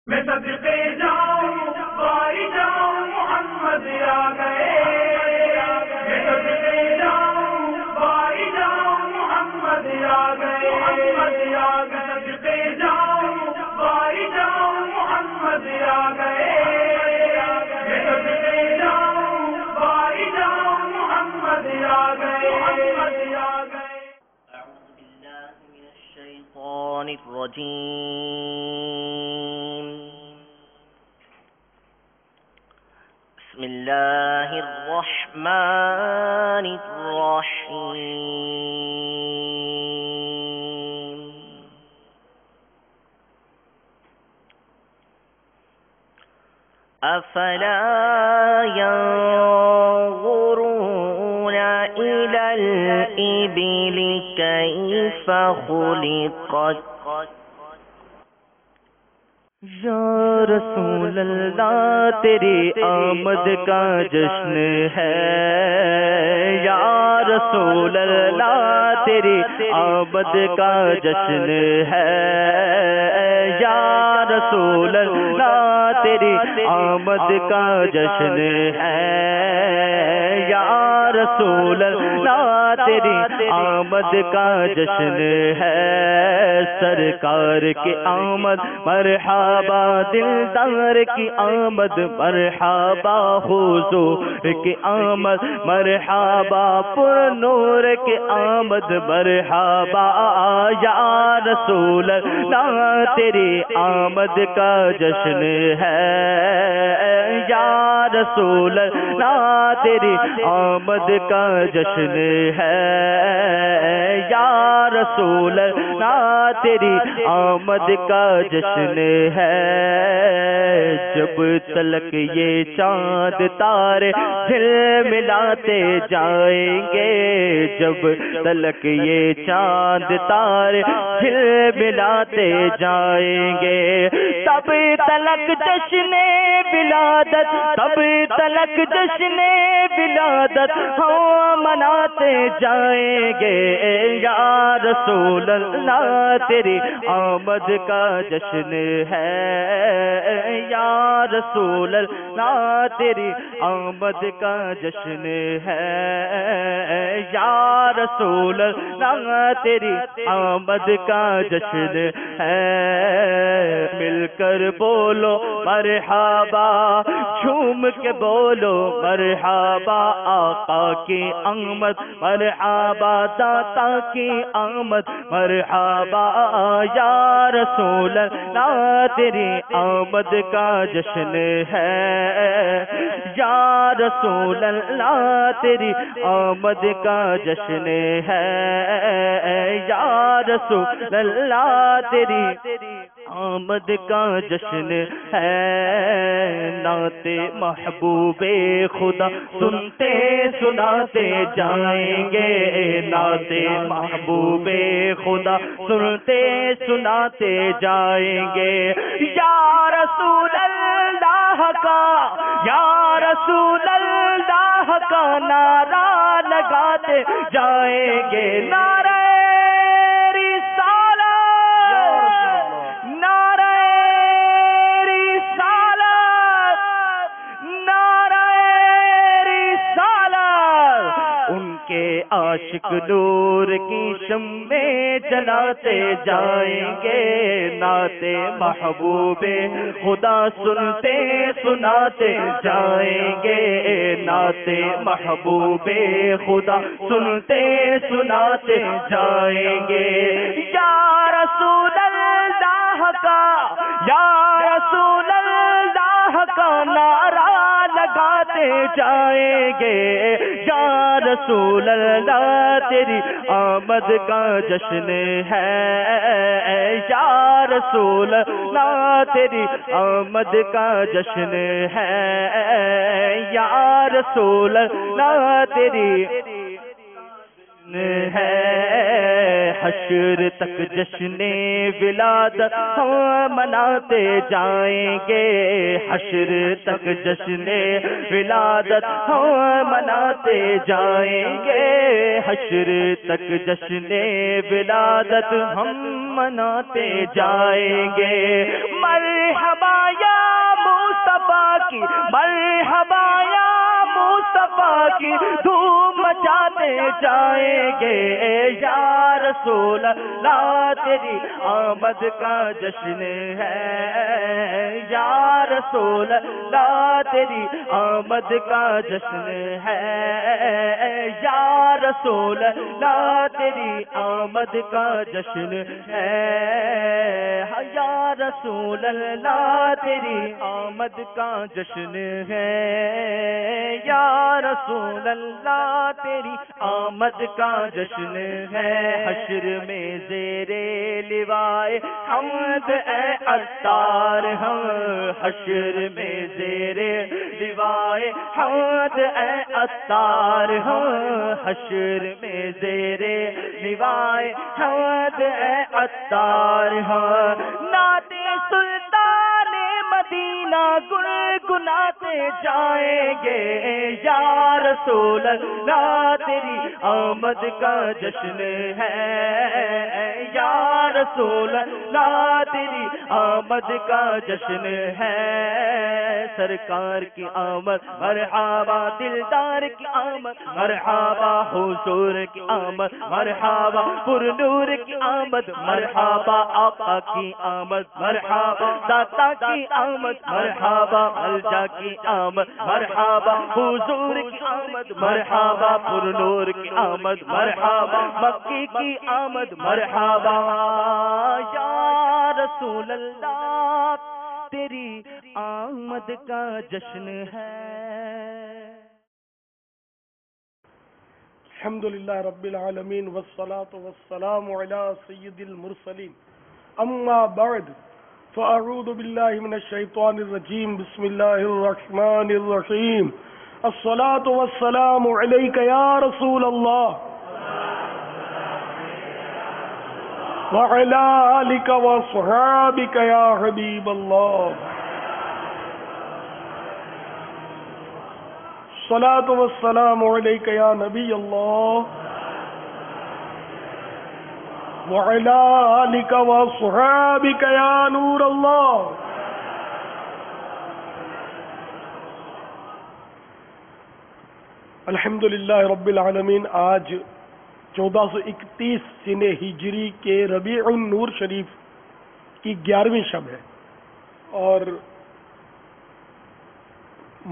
میں صدقے جاؤں باری جاؤں محمد آ گئے، میں صدقے جاؤں باری جاؤں محمد آ گئے، محمد آ گئے، صدقے جاؤں باری جاؤں محمد آ گئے، میں صدقے جاؤں باری جاؤں محمد آ گئے، محمد آ گئے۔ اعوذ باللہ من الشیطان الرجیم، بسم اللہ الرحمن الرحیم۔ افلا ينظرون إلى الإبل كيف خلقت۔ یا رسول اللہ تیری آمد کا جشن ہے، یا رسول اللہ تیری آمد کا جشن ہے، یا رسول اللہ تیری آمد کا جشن ہے، یا رسول اللہ تیری آمد کا جشن ہے۔ سرکار کی آمد مرحبا، دلدار کی آمد مرحبا، حضور کی آمد مرحبا، پر نور کی آمد مرحبا، یا رسول اللہ تیری آمد کا جشن ہے، یا رسول اللہ تیری آمد کا جشن ہے، یا رسول اللہ تیری آمد کا جشن ہے۔ جب تلک یہ چاند تارے دل ملاتے جائیں گے، جب تلک یہ چاند تارے دل ملاتے جائیں گے، تب تلک جشن ولادت، تب تلک جشن ولادت ہم مناتے جائیں گے، یا رسول اللہ تیری آمد کا جشن ہے، یا رسول اللہ تیری آمد کا جشن ہے، یا رسول اللہ تیری آمد کا جشن ہے۔ مل کر بولو مرحبا، جھوم کے بولو مرحبا، آقا کی آمد مرحبا، داتا کی آمد مرحبا، یا رسول اللہ تیری آمد کا جشن ہے، یا رسول اللہ تیری آمد کا جشن ہے، یا رسول اللہ تیری آمد کا جشن ہے۔ نعت محبوب خدا سنتے سناتے جائیں گے، نعت محبوب خدا سنتے سناتے جائیں گے، یا رسول اللہ کا، یا رسول اللہ کا نعرہ لگاتے جائیں گے، نعرہ عاشق نور کی شمعیں جلاتے جائیں گے، نعت محبوب خدا سنتے سناتے جائیں گے، نعت محبوب خدا سنتے سناتے جائیں گے، یا رسول اللہ کا، یا رسول اللہ کا نعرہ لگاتے جائیں گے، یا رسول اللہ تیری آمد کا جشن ہے، یا رسول اللہ تیری آمد کا جشن ہے، یا رسول اللہ تیری ہے۔ حشر تک جشن ولادت ہم مناتے جائیں گے، حشر تک جشن ولادت ہم مناتے جائیں گے، حشر تک جشن ولادت ہم مناتے جائیں گے۔ مرحبا کی مرحبا یا مصطفیٰ کی دھوم مچاتے جائیں گے یا رسول اللہ تیری آمد کا جشن ہے یا رسول اللہ تیری آمد کا جشن ہے یا رسول اللہ تیری آمد کا جشن ہے یا رسول اللہ تیری آمد کا جشن ہے یا رسول اللہ تیری آمد کا جشن ہے حشر میں زیر لوائے حمد اے عطار ہم حشر میں زیر لوائے حمد اے عطار ہم حشر میں زیر لوائے حمد اے عطار ہم نعت سلطان مدینہ گنگناتے جائیں گے یا رسول اللہ تیری آمد کا جشن ہے یا رسول اللہ تیری آمد کا جشن ہے سرکار کی آمد مرحبا دلدار کی آمد مرحبا حضور کی آمد مرحبا پر نور کی آمد مرحبا آقا کی آمد مرحبا داتا کی آمد مرحبا ملجا کی آمد مرحبا حضور کی آمد مرحبا پر نور کی آمد مرحبا مکی کی آمد مرحبا یا رسول اللہ تیری آمد کا جشن ہے. الحمدللہ رب العالمین والصلاة والسلام علی سید المرسلین اما بعد فاعوذ باللہ من الشیطان الرجیم بسم اللہ الرحمن الرحیم الصلاة والسلام علیک یا رسول اللہ وعلی آلک وصحابک یا حبیب اللہ الصلاة والسلام علیک یا نبی اللہ وعلی آلک وصحابک یا نور اللہ. الحمدللہ رب العالمین آج 1431 سنہ ہجری کے ربیع النور شریف کی 11ویں شب ہے اور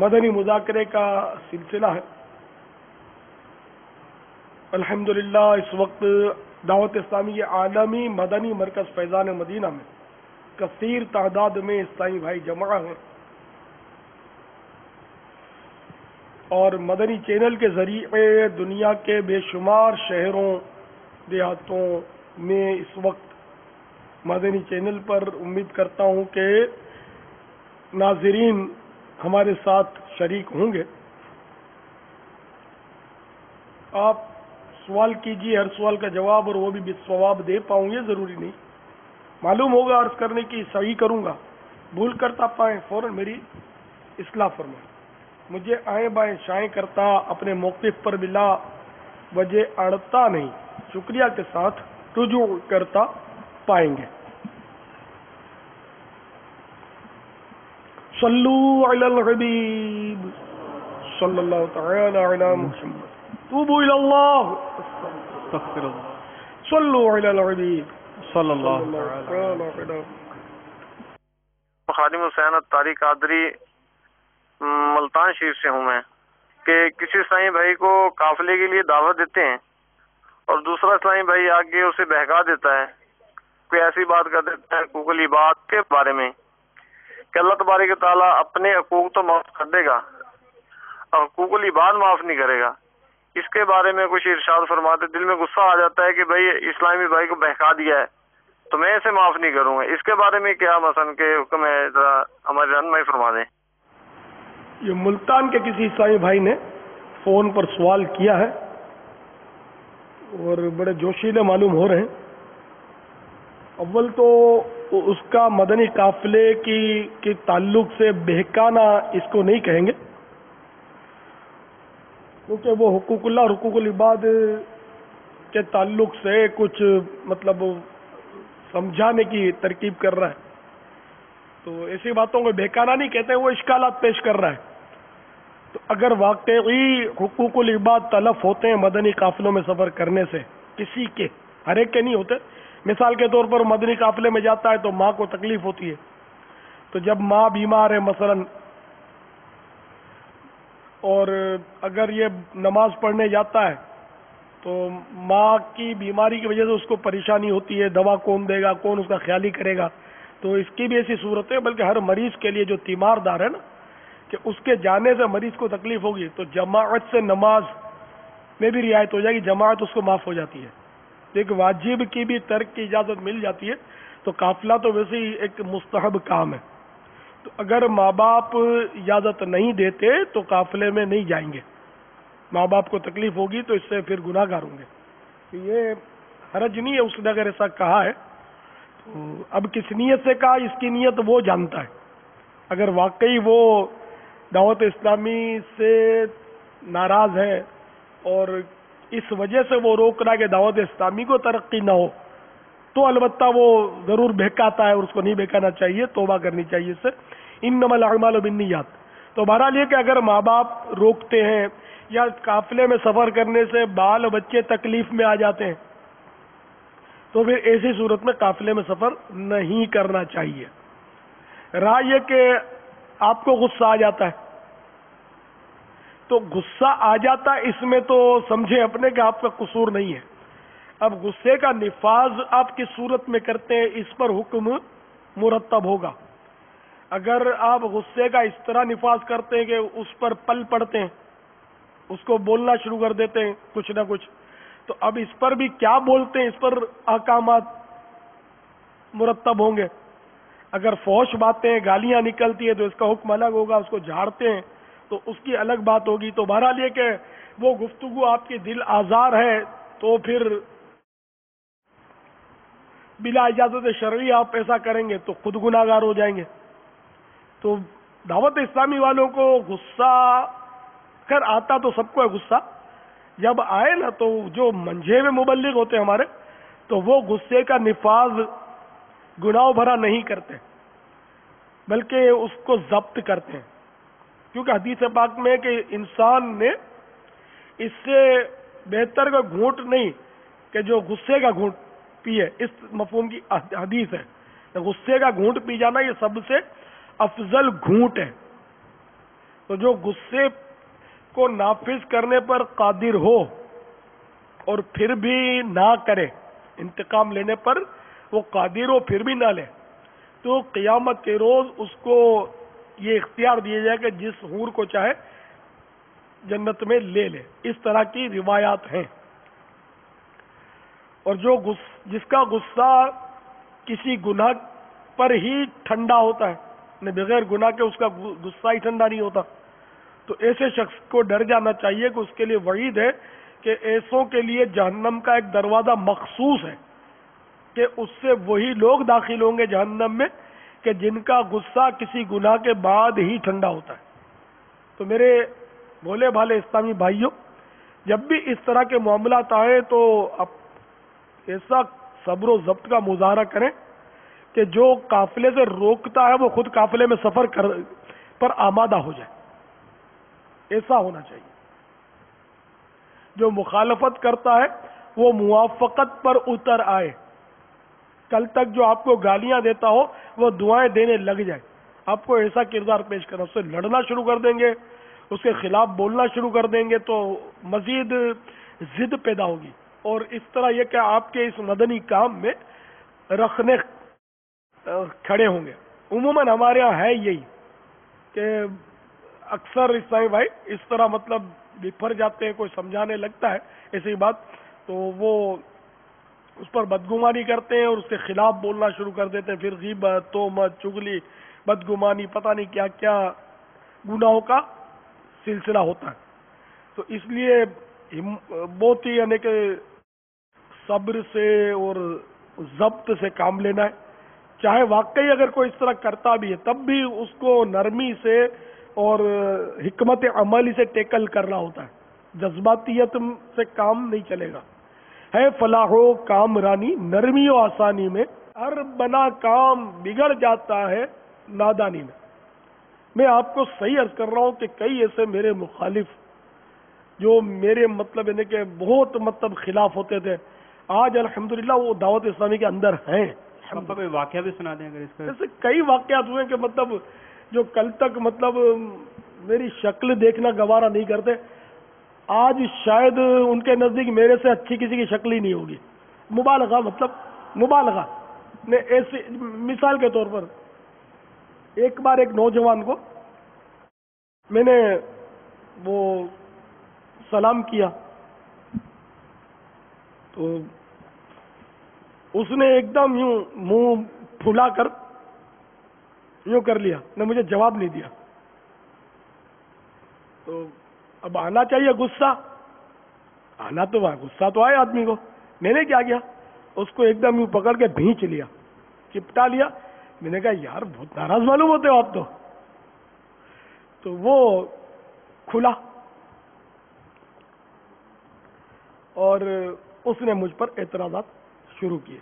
مدنی مذاکرے کا سلسلہ ہے. الحمدللہ اس وقت دعوت اسلامی عالمی مدنی مرکز فیضان مدینہ میں کثیر تعداد میں اسلامی بھائی جمع ہیں اور مدنی چینل کے ذریعے دنیا کے بے شمار شہروں دیہاتوں میں اس وقت مدنی چینل پر امید کرتا ہوں کہ ناظرین ہمارے ساتھ شریک ہوں گے. آپ سوال کیجیے، ہر سوال کا جواب اور وہ بھی بالصواب دے پاؤں یہ ضروری نہیں. معلوم ہوگا عرض کرنے کی صحیح کروں گا، بھول کرتا پائیں فوراً میری اصلاح فرمائیں. مجھے آئیں بائیں شائیں کرتا اپنے موقف پر بلا وجہ اڑتا نہیں، شکریہ کے ساتھ رجوع کرتا پائیں گے. صلو علی الحبیب صلی اللہ تعالی علی محمد توبوا الی اللہ استغفر اللہ صلو علی الحبیب صلی اللہ تعالی علی. خادم حسین اتاری قادری ملتان شریف سے ہوں میں کہ کسی اسلامی بھائی کو قافلے کے لیے دعوت دیتے ہیں اور دوسرا اسلامی بھائی آگے اسے بہکا دیتا ہے، کوئی ایسی بات کر دیتا ہے حقوق العباد کے بارے میں کہ اللہ تبارک و تعالیٰ اپنے حقوق تو معاف کر دے گا اور حقوق العباد معاف نہیں کرے گا. اس کے بارے میں کچھ ارشاد فرماتے، دل میں غصہ آ جاتا ہے کہ بھائی اسلامی بھائی کو بہکا دیا ہے تو میں اسے معاف نہیں کروں گا. اس کے بارے میں کیا مثلا کہ حکم ہے، ذرا ہماری رہنمائی فرما دیں. یہ ملتان کے کسی عیسائی بھائی نے فون پر سوال کیا ہے اور بڑے جوشیلے معلوم ہو رہے ہیں. اول تو اس کا مدنی قافلے کی تعلق سے بہکانا اس کو نہیں کہیں گے، کیونکہ وہ حقوق اللہ اور حقوق العباد کے تعلق سے کچھ مطلب سمجھانے کی ترکیب کر رہا ہے. تو ایسی باتوں کو بہکانا نہیں کہتے، وہ اشکالات پیش کر رہا ہے۔ تو اگر واقعی حقوق العباد تلف ہوتے ہیں مدنی قافلوں میں سفر کرنے سے، کسی کے، ہر ایک کے نہیں ہوتے، مثال کے طور پر مدنی قافلے میں جاتا ہے تو ماں کو تکلیف ہوتی ہے، تو جب ماں بیمار ہے مثلا، اور اگر یہ نماز پڑھنے جاتا ہے تو ماں کی بیماری کی وجہ سے اس کو پریشانی ہوتی ہے، دوا کون دے گا، کون اس کا خیالی کرے گا، تو اس کی بھی ایسی صورت ہے۔ بلکہ ہر مریض کے لیے جو تیمار دار ہے نا، کہ اس کے جانے سے مریض کو تکلیف ہوگی، تو جماعت سے نماز میں بھی رعایت ہو جائے گی، جماعت اس کو معاف ہو جاتی ہے۔ ایک واجب کی بھی ترک کی اجازت مل جاتی ہے، تو قافلہ تو ویسے ہی ایک مستحب کام ہے۔ تو اگر ماں باپ اجازت نہیں دیتے تو قافلے میں نہیں جائیں گے، ماں باپ کو تکلیف ہوگی تو اس سے پھر گناہ گار ہوں گے۔ تو یہ حرج نہیں ہے اس نے اگر ایسا کہا ہے، تو اب کس نیت سے کہا اس کی نیت وہ جانتا ہے۔ اگر واقعی وہ دعوت اسلامی سے ناراض ہے اور اس وجہ سے وہ روک رہا ہے کہ دعوت اسلامی کو ترقی نہ ہو، تو البتہ وہ ضرور بہکاتا ہے اور اس کو نہیں بہکانا چاہیے، توبہ کرنی چاہیے اس سے۔ انما الاعمال بالنیات۔ تو بہرحال یہ کہ اگر ماں باپ روکتے ہیں یا قافلے میں سفر کرنے سے بال بچے تکلیف میں آ جاتے ہیں تو پھر ایسی صورت میں قافلے میں سفر نہیں کرنا چاہیے۔ رہا یہ کہ آپ کو غصہ آ جاتا ہے، تو غصہ آ جاتا ہے اس میں تو سمجھے اپنے کہ آپ کا قصور نہیں ہے۔ اب غصے کا نفاذ آپ کس صورت میں کرتے ہیں اس پر حکم مرتب ہوگا۔ اگر آپ غصے کا اس طرح نفاذ کرتے ہیں کہ اس پر پل پڑتے ہیں، اس کو بولنا شروع کر دیتے ہیں کچھ نہ کچھ، تو اب اس پر بھی کیا بولتے ہیں اس پر احکامات مرتب ہوں گے۔ اگر فحش باتیں گالیاں نکلتی ہیں تو اس کا حکم الگ ہوگا، اس کو جھاڑتے ہیں تو اس کی الگ بات ہوگی۔ تو بہرحال یہ کہ وہ گفتگو آپ کی دل آزار ہے تو پھر بلا اجازت شرعی آپ ایسا کریں گے تو خود گناہ گار ہو جائیں گے۔ تو دعوت اسلامی والوں کو غصہ کر آتا تو سب کو ہے غصہ، جب آئے نا تو جو منجھے میں مبلغ ہوتے ہیں ہمارے، تو وہ غصے کا نفاذ گناہ بھرا نہیں کرتے بلکہ اس کو ضبط کرتے ہیں، کیونکہ حدیث پاک میں کہ انسان نے اس سے بہتر کا گھونٹ نہیں کہ جو غصے کا گھونٹ پیے، اس مفہوم کی حدیث ہے۔ غصے کا گھونٹ پی جانا یہ سب سے افضل گھونٹ ہے۔ تو جو غصے کو نافذ کرنے پر قادر ہو اور پھر بھی نہ کرے، انتقام لینے پر وہ قادر ہو پھر بھی نہ لے، تو قیامت کے روز اس کو یہ اختیار دیا جائے کہ جس حور کو چاہے جنت میں لے لے۔ اس طرح کی روایات ہیں۔ اور جس کا غصہ کسی گناہ پر ہی ٹھنڈا ہوتا ہے، بغیر گناہ کے اس کا غصہ ہی ٹھنڈا نہیں ہوتا، تو ایسے شخص کو ڈر جانا چاہیے کہ اس کے لیے وعید ہے کہ ایسوں کے لیے جہنم کا ایک دروازہ مخصوص ہے کہ اس سے وہی لوگ داخل ہوں گے جہنم میں کہ جن کا غصہ کسی گناہ کے بعد ہی ٹھنڈا ہوتا ہے۔ تو میرے بھولے بھالے اسلامی بھائیوں، جب بھی اس طرح کے معاملات آئے تو ایسا صبر و ضبط کا مظاہرہ کریں کہ جو قافلے سے روکتا ہے وہ خود قافلے میں سفر پر آمادہ ہو جائے، ایسا ہونا چاہیے۔ جو مخالفت کرتا ہے وہ موافقت پر اتر آئے، کل تک جو آپ کو گالیاں دیتا ہو وہ دعائیں دینے لگ جائے، آپ کو ایسا کردار پیش کرنا، اس سے لڑنا شروع کر دیں گے، اس کے خلاف بولنا شروع کر دیں گے تو مزید ضد پیدا ہوگی، اور اس طرح یہ کہ آپ کے اس مدنی کام میں رکھنے کھڑے ہوں گے۔ عموماً ہمارے ہاں ہے یہی کہ اکثر اسلامی بھائی اس طرح مطلب بفر جاتے ہیں، کوئی سمجھانے لگتا ہے ایسی بات تو وہ اس پر بدگمانی کرتے ہیں اور اس کے خلاف بولنا شروع کر دیتے ہیں، پھر غیبت، تہمت، چغلی، بدگمانی، پتہ نہیں کیا کیا گناہوں کا سلسلہ ہوتا ہے۔ تو اس لیے بہت ہی یعنی کہ صبر سے اور ضبط سے کام لینا ہے، چاہے واقعی اگر کوئی اس طرح کرتا بھی ہے تب بھی اس کو نرمی سے اور حکمت عملی سے ٹیکل کرنا ہوتا ہے، جذباتیت سے کام نہیں چلے گا۔ ہے فلاح و کام رانی نرمی و آسانی میں، ہر بنا کام بگڑ جاتا ہے نادانی میں آپ کو صحیح عرض کر رہا ہوں کہ کئی ایسے میرے مخالف جو میرے مطلب یعنی کہ بہت مطلب خلاف ہوتے تھے، آج الحمدللہ وہ دعوت اسلامی کے اندر ہیں. کوئی واقعہ بھی سنا دیں اگر اس کا. ایسے کئی واقعات ہوئے کہ مطلب جو کل تک مطلب میری شکل دیکھنا گوارا نہیں کرتے، آج شاید ان کے نزدیک میرے سے اچھی کسی کی شکل ہی نہیں ہوگی. مبالغہ مطلب مبالغہ نے ایسی مثال کے طور پر ایک بار ایک نوجوان کو میں نے وہ سلام کیا تو اس نے ایک دم یوں منہ پھلا کر یوں کر لیا، نے مجھے جواب نہیں دیا. تو اب آنا چاہیے غصہ، آنا تو غصہ تو آئے آدمی کو. میں نے کیا کیا، اس کو ایک دم یوں پکڑ کے بھینچ لیا، چپٹا لیا. میں نے کہا یار بہت ناراض معلوم ہوتے ہو آپ تو وہ کھلا اور اس نے مجھ پر اعتراضات شروع کیے.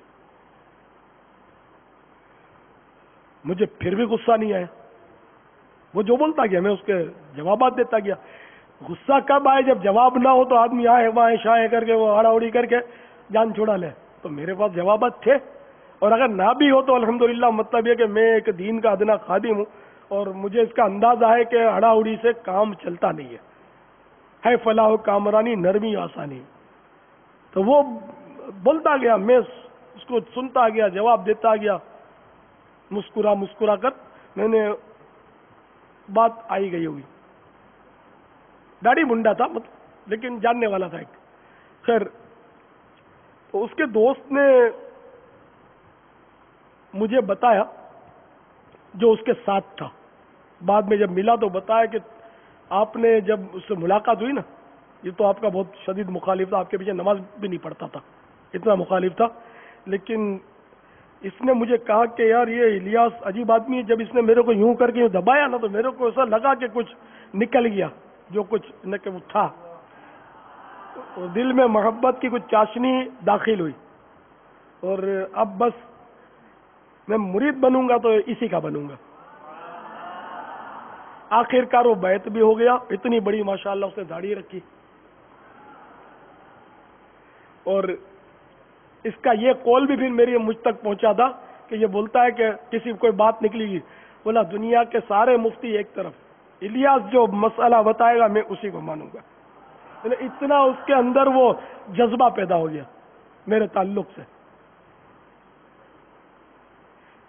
مجھے پھر بھی غصہ نہیں آیا، وہ جو بولتا گیا میں اس کے جوابات دیتا گیا. غصہ کب آئے؟ جب جواب نہ ہو تو آدمی آئے وہاں شائیں کر کے وہ آڑا اڑی کر کے جان چھوڑا لے. تو میرے پاس جوابات تھے، اور اگر نہ بھی ہو تو الحمدللہ مطلب یہ کہ میں ایک دین کا ادنا خادم ہوں اور مجھے اس کا اندازہ ہے کہ ہڑا اڑی سے کام چلتا نہیں ہے فلاح و کامرانی نرمی آسانی. تو وہ بولتا گیا، میں اس کو سنتا گیا، جواب دیتا گیا مسکرا کر. میں نے بات آئی گئی ہوئی، داڑھی منڈا تھا مطلب لیکن جاننے والا تھا ایک. خیر تو اس کے دوست نے مجھے بتایا جو اس کے ساتھ تھا، بعد میں جب ملا تو بتایا کہ آپ نے جب اس سے ملاقات ہوئی نا، یہ تو آپ کا بہت شدید مخالف تھا، آپ کے پیچھے نماز بھی نہیں پڑھتا تھا، اتنا مخالف تھا. لیکن اس نے مجھے کہا کہ یار یہ الیاس عجیب آدمی ہے. جب اس نے میرے کو یوں کر کے یوں دبایا نا تو میرے کو ایسا لگا کہ کچھ نکل گیا، جو کچھ نہ کہ وہ تھا. دل میں محبت کی کچھ چاشنی داخل ہوئی، اور اب بس میں مرید بنوں گا تو اسی کا بنوں گا. آخر کار وہ بیعت بھی ہو گیا. اتنی بڑی ماشاءاللہ اس نے داڑھی رکھی، اور اس کا یہ قول بھی پھر میری مجھ تک پہنچا تھا کہ یہ بولتا ہے کہ کسی کوئی بات نکلی گی، بولا دنیا کے سارے مفتی ایک طرف، الیاس جو مسئلہ بتائے گا میں اسی کو مانوں گا. اتنا اس کے اندر وہ جذبہ پیدا ہو گیا میرے تعلق سے.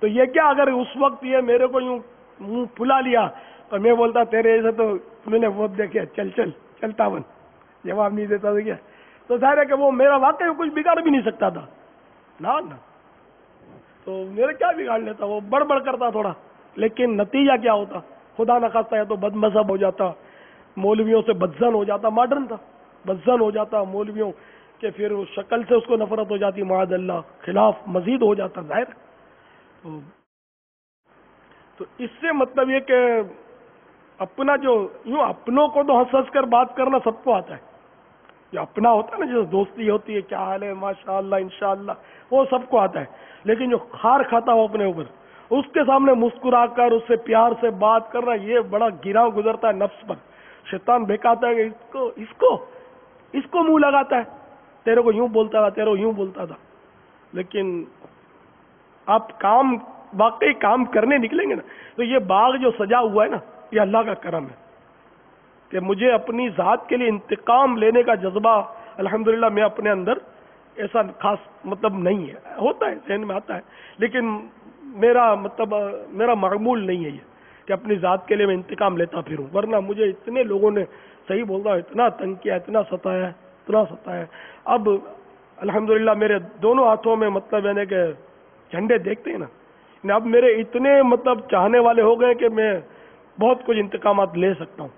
تو یہ کیا اگر اس وقت یہ میرے کو یوں منہ پھلا لیا تو میں بولتا تیرے ایسے تو میں نے بہت دیکھے، چلتا بن، جواب نہیں دیتا تو کیا. تو ظاہر ہے کہ وہ میرا واقعی کچھ بگاڑ بھی نہیں سکتا تھا نا. تو میرے کیا بگاڑ لیتا، وہ بڑھ کرتا تھوڑا، لیکن نتیجہ کیا ہوتا خدا نخواستہ ہے تو بد مذہب ہو جاتا، مولویوں سے بدزن ہو جاتا. ماڈرن تھا، بدزن ہو جاتا مولویوں کہ پھر اس شکل سے اس کو نفرت ہو جاتی، معاذ اللہ خلاف مزید ہو جاتا ظاہر. تو اس سے مطلب یہ کہ اپنا جو یوں اپنوں کو تو ہنس ہنس کر بات کرنا سب کو آتا ہے، جو اپنا ہوتا ہے نا، جو دوستی ہوتی ہے، کیا حال ہے ماشاءاللہ انشاءاللہ، وہ سب کو آتا ہے. لیکن جو خار کھاتا ہو اپنے اوپر، اس کے سامنے مسکرا کر اس سے پیار سے بات کرنا، یہ بڑا گراؤ گزرتا ہے نفس پر. شیطان بہکاتا ہے کہ اس کو منہ لگاتا ہے، تیرے کو یوں بولتا تھا، تیرے کو یوں بولتا تھا. لیکن آپ واقعی کام کرنے نکلیں گے نا تو یہ باغ جو سجا ہوا ہے نا، یہ اللہ کا کرم ہے کہ مجھے اپنی ذات کے لیے انتقام لینے کا جذبہ الحمدللہ میں اپنے اندر ایسا خاص مطلب نہیں ہے. ہوتا ہے ذہن میں آتا ہے، لیکن میرا معمول نہیں ہے یہ کہ اپنی ذات کے لیے میں انتقام لیتا پھروں. ورنہ مجھے اتنے لوگوں نے صحیح بولتا اتنا تنگ کیا، اتنا ستایا. اب الحمدللہ میرے دونوں ہاتھوں میں مطلب یعنی کہ جھنڈے دیکھتے ہیں نا، اب میرے اتنے مطلب چاہنے والے ہو گئے کہ میں بہت کچھ انتقامات لے سکتا ہوں.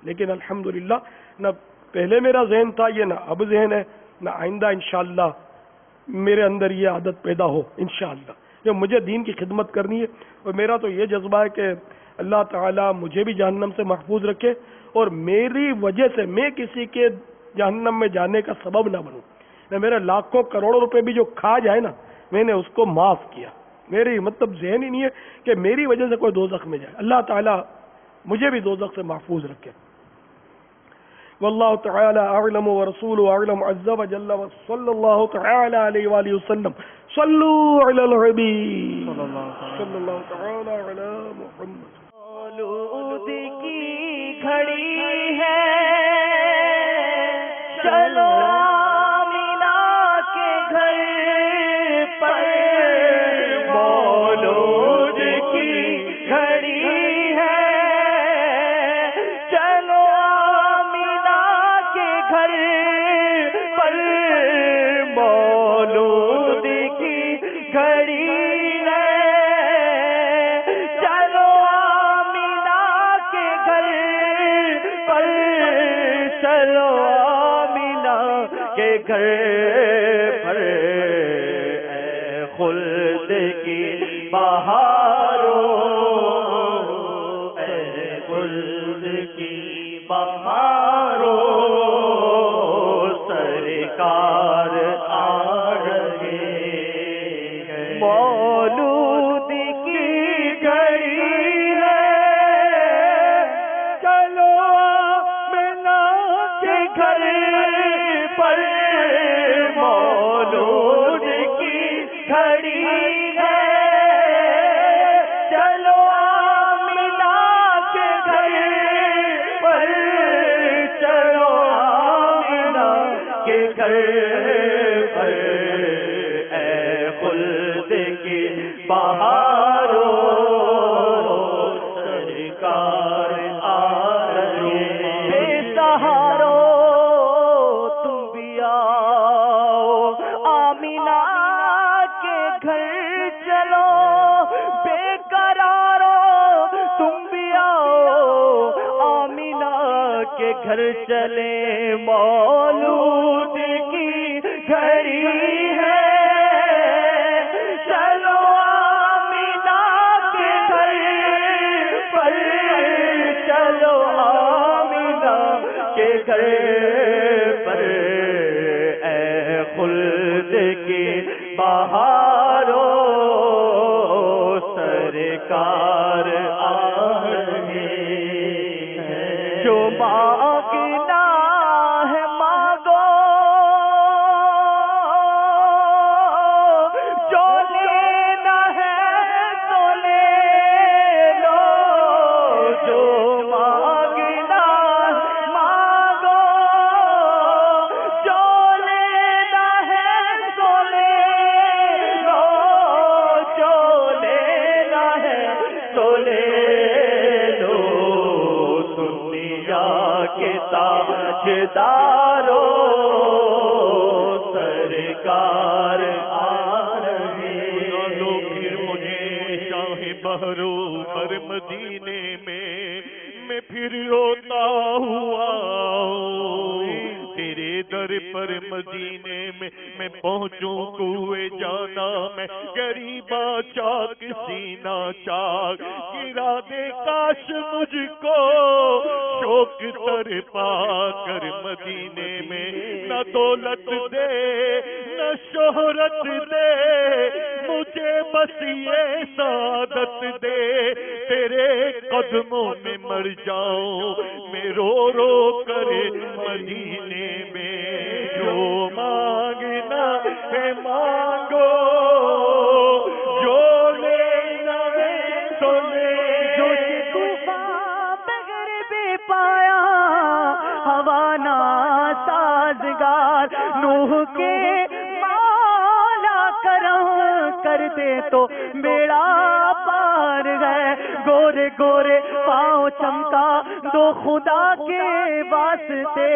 لیکن الحمدللہ نہ پہلے میرا ذہن تھا یہ، نہ اب ذہن ہے، نہ آئندہ انشاءاللہ میرے اندر یہ عادت پیدا ہو انشاءاللہ. جو مجھے دین کی خدمت کرنی ہے، اور میرا تو یہ جذبہ ہے کہ اللہ تعالیٰ مجھے بھی جہنم سے محفوظ رکھے، اور میری وجہ سے میں کسی کے جہنم میں جانے کا سبب نہ بنوں. نہ میرے لاکھوں کروڑوں روپے بھی جو کھا جائے نا، میں نے اس کو معاف کیا میری مطلب ذہن ہی نہیں ہے کہ میری وجہ سے کوئی دوزخ میں جائے. اللہ تعالیٰ مجھے بھی دوزخ سے محفوظ رکھے. واللہ تعالی اعلم ورسولہ اعلم عز وجل وصلی اللہ تعالی علیہ وآلہ وسلم. صلو علی الحبیب صلی اللہ تعالی علی محمد. مولود کی گھڑی ہے چلو آمینہ کے گھر پر مولود کی گھڑی ہے چلو آمینہ کے گھر پر مولود کی گھڑی گھر پر اے خلد کی بہارو اے خلد کی بہارو سرکار آ رہے ہیں. مولود کی گھڑی ہے چلو آمینہ کے گھر پر مولود کی گھڑی ہے چلو آمینہ کے گھر پر چلو آمینہ کے گھر پر اے خلد کی بہارو سرکار آ رہے ہیں. سہارو تم بھی آؤ آمینہ کے گھر چلو بے قرارو تم بھی آؤ آمینہ کے گھر چلے مولود کی گھڑی ہے چلو آمینہ کے گھر پر چلو آمینہ کے گھر پر اے خلد کی بہارو سرکار آ رہے ہیں. جو مانگنا ہے مانگو جو لینا ہے تو لے لو. جو مانگنا مانگو جو لینا ہے تو لے لو. جو لینا ہے تو لے لو. دنیا کے تاجدارو سرکار آ رہے ہیں. لو پھر مجھے شاہ بہرو پر مدینے میں پھر روتا ہوا تیرے در پر مدینے میں پہنچوں کوئے جانا میں غریبا چاک سینہ چاک گرا دے کاش مجھ کو شوق تر پا کر مدینے میں نہ دولت دے نہ شہرت دے مجھے بس یہ سعادت دے تیرے قدموں میں مر جاؤں میں رو رو کر مدینے میں. جو مانگنا ہے مانگو جو لینا ہے تو لے. جو طوفان بغیر بے پایا ہوا نا سازگار نوح کے مولا کرم کر دے تو بیڑا پار ہے. گورے گورے پاؤں چمکا دو خدا کے واسطے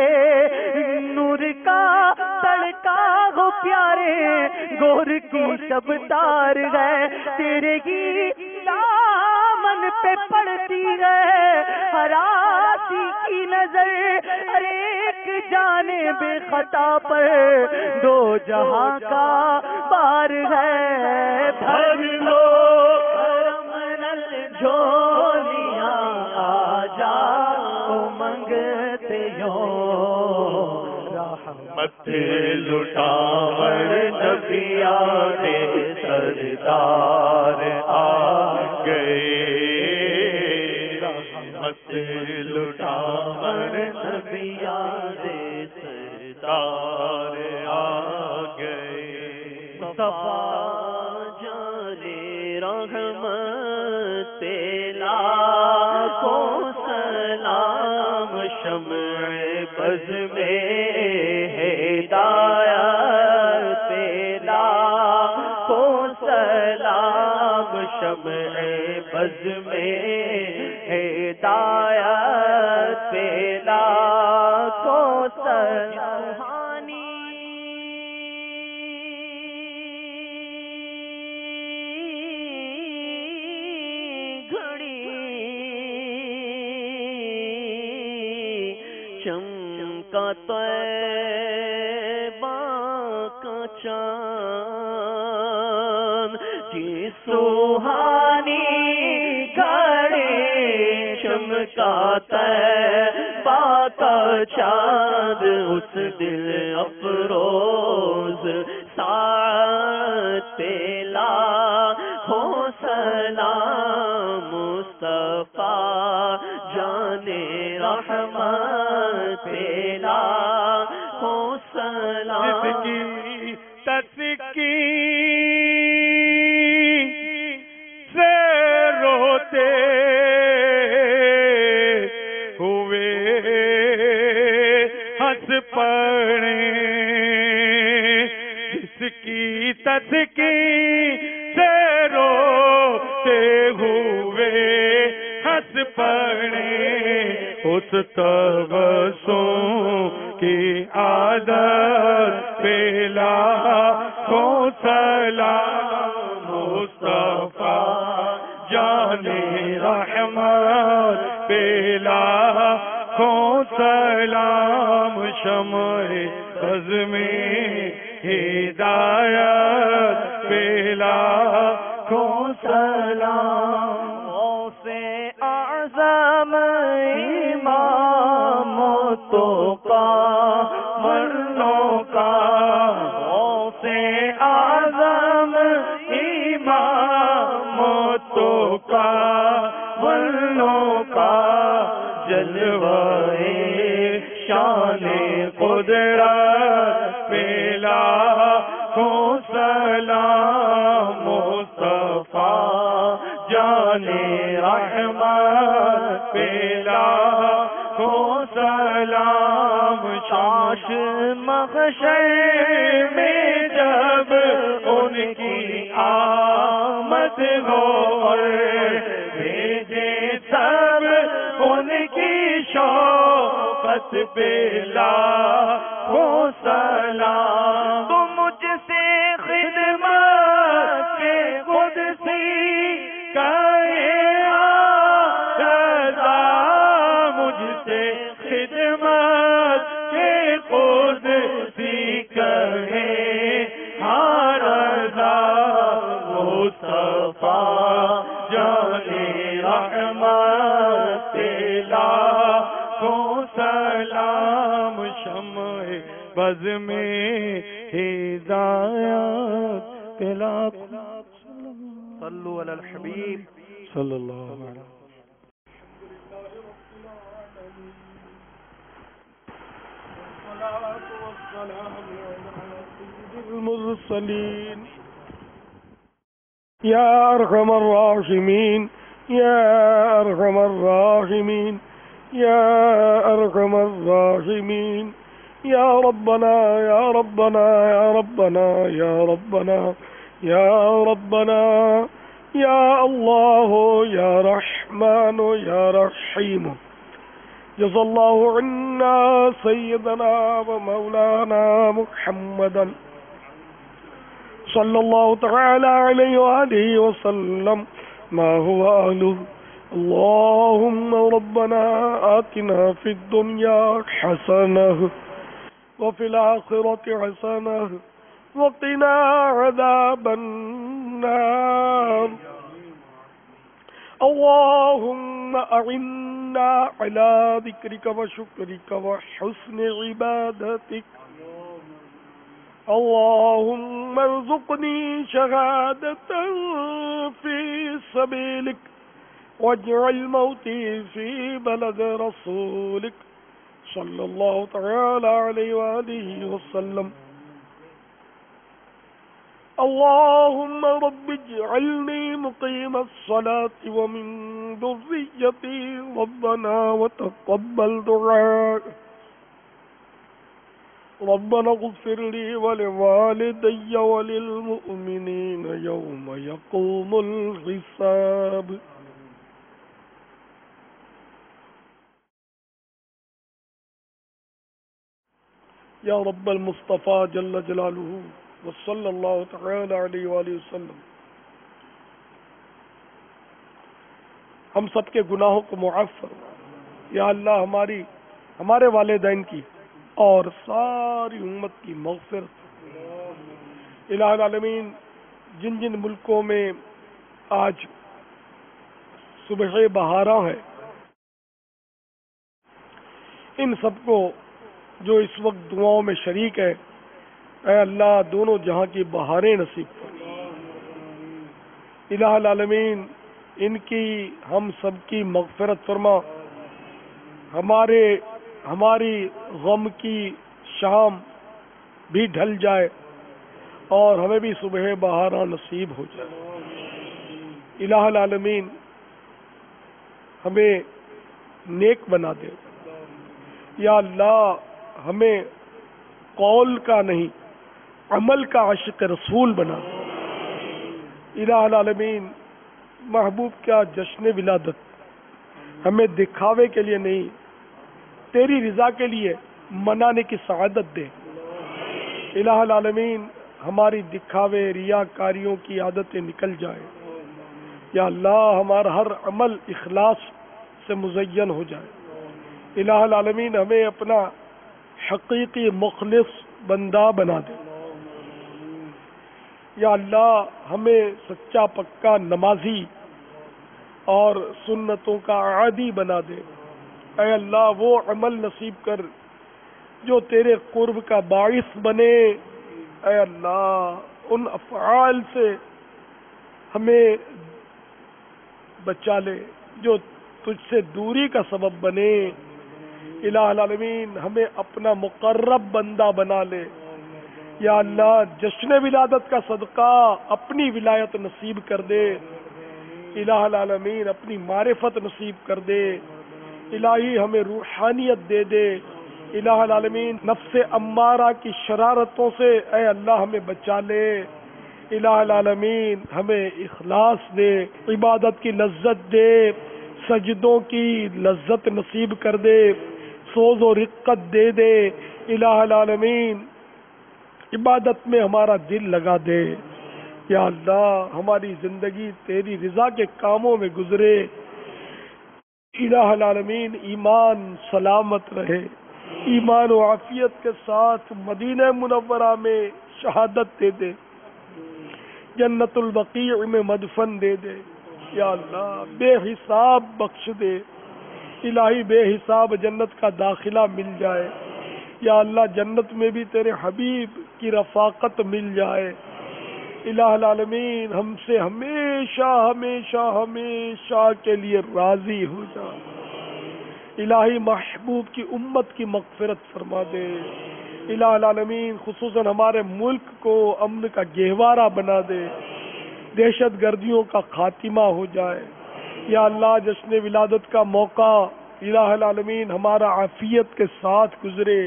نور کا تڑکا ہو پیارے گور کی شب تار ہے. تیرے ہی دامن پہ پڑتی ہے ہر آسی کی نظر ہر ایک جانب خطا پر دو جہاں کا بار ہے. بھر لو جھولیاں آ جاؤ منگتے ہو مت لٹاور نبیان سردار مت لٹا اور نبیان سردار آ گئے مصطفیٰ جانے رحمت تیلا کو سلام شمع بز میں ہدایت تیلا کو سلام شمع بز میں ہدایت تیلا کو سلام چمکا طیبہ کا چاند جی سوہانی گھڑی چمکا طیبہ کا چاند اس دل افروز ساعت تیلا ہو سلام مصطفیٰ جانے رحمت تیلا ہو سلام تسکی سے روتے ہوئے ہنس پڑے جس کی تسکی سے روتے ہوئے ہنس پڑے اس تبسم کی عادت پہلا کو سلام مصطفیٰ جانے رحمت پہلا کو سلام شمع بز میں ہدایت پہلا کو سلام سے اعظم امام تو کا مرنوں کا سے اعظم امام تو کا مرنوں کا جلوہ شان قدرت پہلا کو سلام مصطفیٰ جانے رحمت پہلا کو سلام شاش محشر میں جب ان کی آمد ہو اور بھیجے سب ان کی شوقت پہلا کو سلام تو مجھ سے خدمت کے خود سی مجھ سے خدمت کے خود سی کہے ہر رضا مصطفیٰ جانے رحمت تیلا کو سلام شمع بز میں ہدایت تیلا صلو علی الحبیب صلی اللہ علیہ وسلم. المرسلين يا أرحم الراحمين يا أرحم الراحمين يا أرحم الراحمين يا ربنا يا ربنا يا ربنا يا ربنا يا ربنا يا الله يا رحمن يا رحيم جزى الله عنا سيدنا ومولانا محمدا صلى الله تعالى عليه وآله وسلم ما هو أهله. اللهم ربنا آتنا في الدنيا حسنة وفي الآخرة حسنة وقنا عذاب النار. اللهم أعنا على ذكرك وشكرك وحسن عبادتك. اللهم ارزقني شهادة في سبيلك واجعل موتي في بلد رسولك صلى الله تعالى عليه وآله وسلم. اللهم رب اجعلني مقيم الصلاة ومن ذريتي ربنا وتقبل دعاء. ربنا اغفر لي ولوالدي وللمؤمنين يوم يقوم الحساب. یا رب المصطفیٰ جل جلالہ وصلی اللہ تعالی علیہ وآلہ وسلم، ہم سب کے گناہوں کو معاف فرما. یا اللہ ہمارے والدین کی اور ساری امت کی مغفرت. الہ العالمین، جن جن ملکوں میں آج صبح بہاراں ہے، ان سب کو جو اس وقت دعاؤں میں شریک ہے، اے اللہ دونوں جہاں کی بہاریں نصیب فرما. الہ العالمین، ان کی ہم سب کی مغفرت فرما. ہماری غم کی شام بھی ڈھل جائے اور ہمیں بھی صبح بہاراں نصیب ہو جائے. الہ العالمین، ہمیں نیک بنا دے. یا اللہ، ہمیں قول کا نہیں عمل کا عاشق رسول بنا دے. الہ العالمین، محبوب کا جشن ولادت ہمیں دکھاوے کے لیے نہیں، تیری رضا کے لیے منانے کی سعادت دے. الہ العالمین، ہماری دکھاوے ریاکاریوں کی عادتیں نکل جائے. یا اللہ، ہمارا ہر عمل اخلاص سے مزین ہو جائے. الہ العالمین، ہمیں اپنا حقیقی مخلص بندہ بنا دے. یا اللہ، ہمیں سچا پکا نمازی اور سنتوں کا عادی بنا دے. اے اللہ، وہ عمل نصیب کر جو تیرے قرب کا باعث بنے. اے اللہ، ان افعال سے ہمیں بچا لے جو تجھ سے دوری کا سبب بنے. الہ العالمین، ہمیں اپنا مقرب بندہ بنا لے. یا اللہ، جشن ولادت کا صدقہ اپنی ولایت نصیب کر دے. الہ العالمین، اپنی معرفت نصیب کر دے. الہی، ہمیں روحانیت دے دے. الہ العالمین، نفس امارہ کی شرارتوں سے اے اللہ ہمیں بچا لے. الہ العالمین، ہمیں اخلاص دے، عبادت کی لذت دے، سجدوں کی لذت نصیب کر دے، سوز و رقت دے دے. الہ العالمین، عبادت میں ہمارا دل لگا دے. یا اللہ، ہماری زندگی تیری رضا کے کاموں میں گزرے. الہ العالمین، ایمان سلامت رہے، ایمان و عافیت کے ساتھ مدینہ منورہ میں شہادت دے دے، جنت البقیع میں مدفن دے دے. یا اللہ، بے حساب بخش دے. الہی، بے حساب جنت کا داخلہ مل جائے. یا اللہ، جنت میں بھی تیرے حبیب کی رفاقت مل جائے. الہ العالمین، ہم سے ہمیشہ ہمیشہ ہمیشہ کے لیے راضی ہو جا. الہی، محبوب کی امت کی مغفرت فرما دے. الہ العالمین، خصوصاً ہمارے ملک کو امن کا گہوارہ بنا دے، دہشت گردیوں کا خاتمہ ہو جائے. یا اللہ، جشن ولادت کا موقع الہ العالمین ہمارا عافیت کے ساتھ گزرے.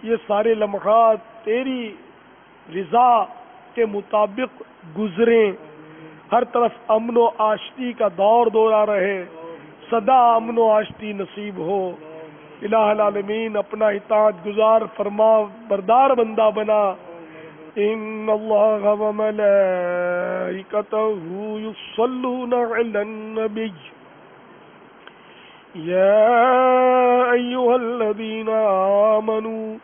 یہ سارے لمحات تیری رضا کے مطابق گزریں. ہر طرف امن و آشتی کا دور دورہ رہے، سدا امن و آشتی نصیب ہو. الہ العالمین، اپنا اطاعت گزار فرما بردار بندہ بنا. ان اللہ و ملائکتہ یصلون علی النبی یا ایھا الذین آمنوا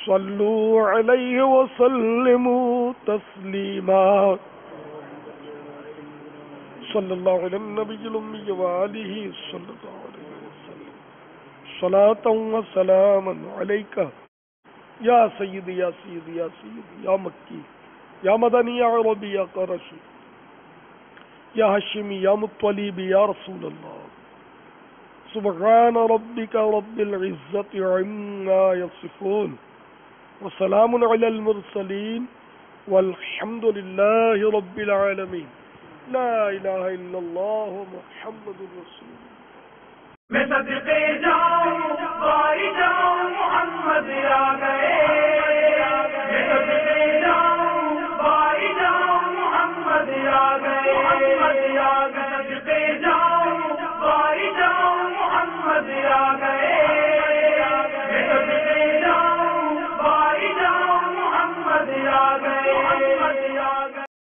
صلوا علیہ وسلموا تسلیما. صلی اللہ علی النبی الامی وآلہ صلی اللہ علیہ وسلم. صلاۃ و سلام علیک یا سیدی یا سیدی یا سیدی یا مکی یا مدنی یا عربی یا قرشی یا ہاشمی یا مطلب یا رسول اللہ. سبحان ربک رب العزت عما یصفون وسلام علی المرسلین والحمد للہ رب العالمین. لا الہ الا اللہ محمد رسول اللہ. میں صدقے جاؤں باری جاؤں